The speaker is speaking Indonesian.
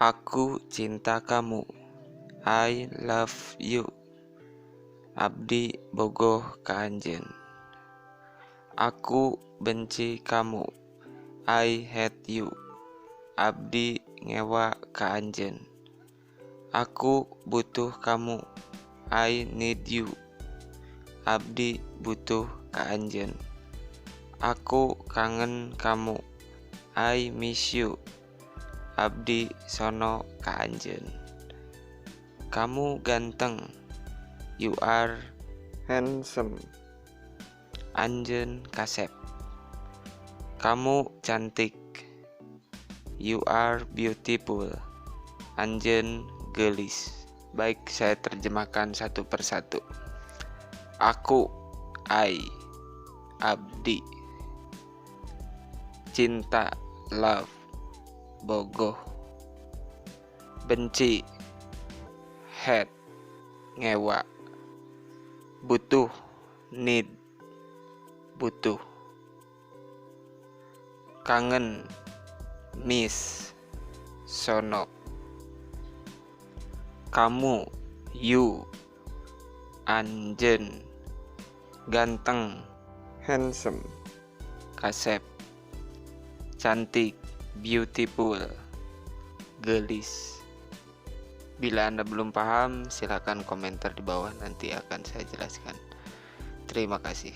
Aku cinta kamu. I love you. Abdi bogoh ka anjeun. Aku benci kamu. I hate you. Abdi ngewa ka anjeun. Aku butuh kamu. I need you. Abdi butuh ka anjeun. Aku kangen kamu. I miss you. Abdi sono ka anjeun. Kamu ganteng. You are handsome. Anjeun kasep. Kamu cantik. You are beautiful. Anjeun geulis. Baik, saya terjemahkan satu persatu. Aku, I, Abdi. Cinta, love, bogoh. Benci, hate, ngewa. Butuh, need, butuh. Kangen, miss, sono. Kamu, you, anjeun. Ganteng, handsome. Kasep, cantik, beautiful, geulis. Bila Anda belum paham, silakan komentar di bawah, nanti akan saya jelaskan. Terima kasih.